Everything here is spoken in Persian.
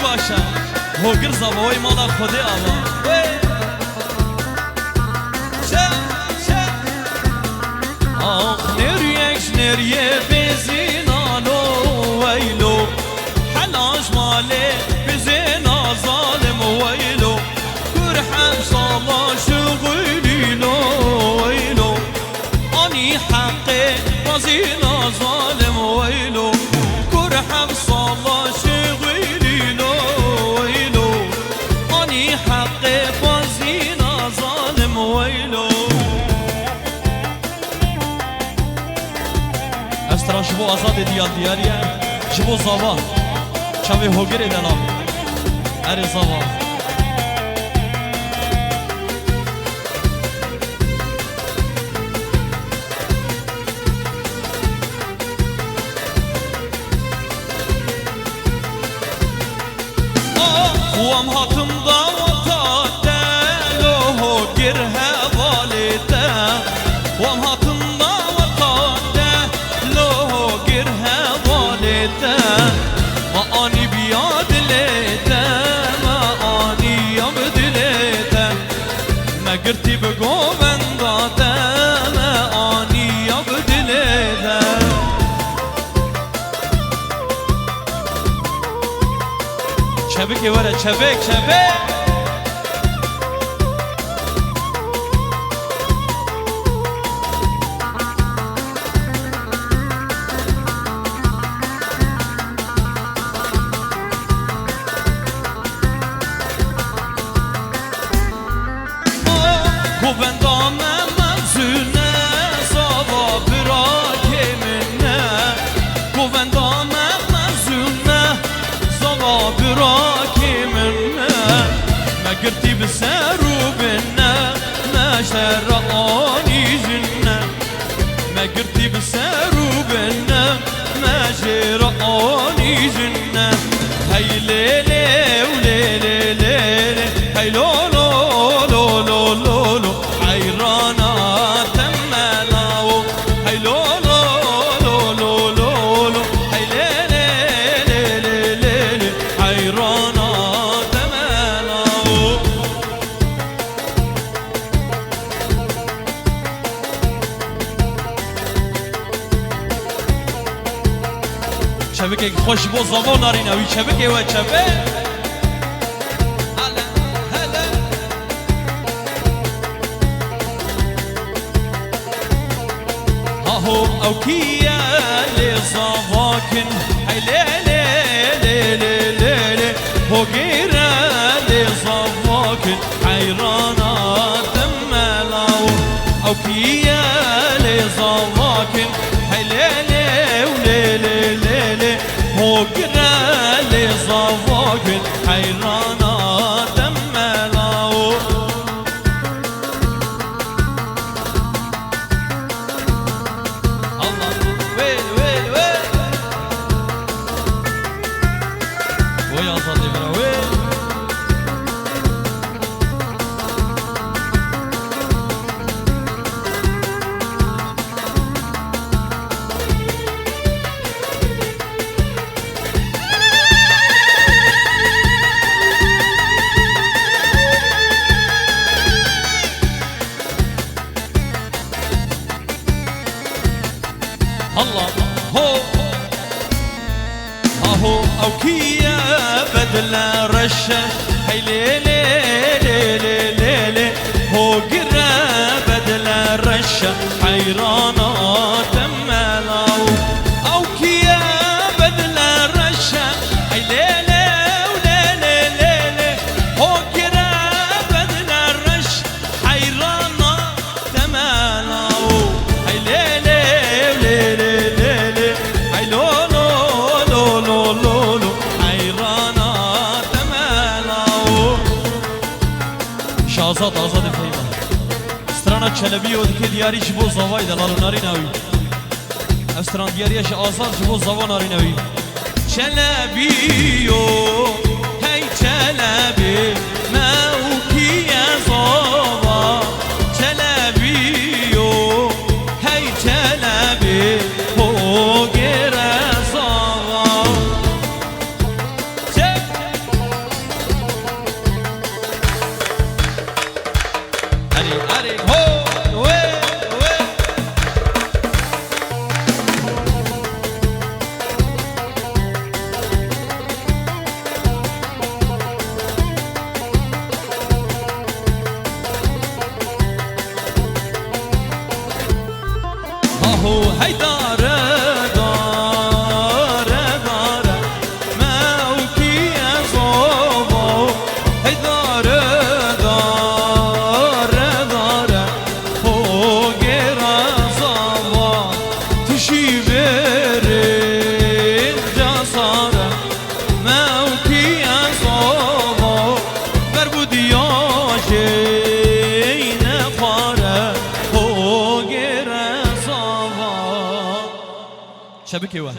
باشا هو گرزا بوی مالا خودی آوا آخ نریش نریه بزینانو ویلو حلاش ماله بزینا ظالم ویلو کرحم صالا شغلینو ویلو آنی حقه وزینا ظالم ویلو کرحم صالا شغلینو ویلو آنی حقه وزینا ظالم ویلو استران شبو آزاد دیال دیاریه شبو زاوا شبه هوگره دلام اره زاوا وام هاتم داوتا دلو هوگر هوالتا وام هاتم داوتا دلو هوگر هوالتا ما آنی بیاد لیتا ما آنی یابد لیتا ما گرتی بگو بنداتا ما آنی یابد لیتا شبك يا ولد شبك شبك وبندام منزونه صبا براكي منه وبندام منزونه صبا براكي منه ما قرتي بسارو بنا ما شرقاني جنه ما قرتي بسارو بنا ما شرقاني جنه هاي ليلي وليلي ليلي هاي لولو لولو لولو حيرانا تمناو هاي لولو لولو لولو هاي ليلي ليلي ليلي حيرانا تمناو شبكة خوش بو زبون ناريناوي شبكة وشبكة أو كيا لصفاكن هاي ليلي ليلي ليلي هو غيرا لصفاكن حيرانا تملاو أو كيا لصفاكن هاي ليلي وليلي ليلي هو غيرا لصفاكن حيرانا تملاو الله هو أو كيا بدل رشة هاي ليلي ليلي ليلي هو قرا بدل رشة حيرانا تملاو أو كيا بدل رشة هاي ليلي وليلي ليلي هو قرا بدل رشة حيرانا تملاو هاي ليلي وليلي ليلي هاي لولو لولو لولو حيرانا تملاو شازاد آزاد فهيمة استرانا چلبي ودكي دياري شبو زواي دلالو ناري ناوي استران دياريش آزاد شبو زوا ناري ناوي چلبيو هاي چلبي موكي زوا چلبيو هاي چلبي هو گره زوا سبکی و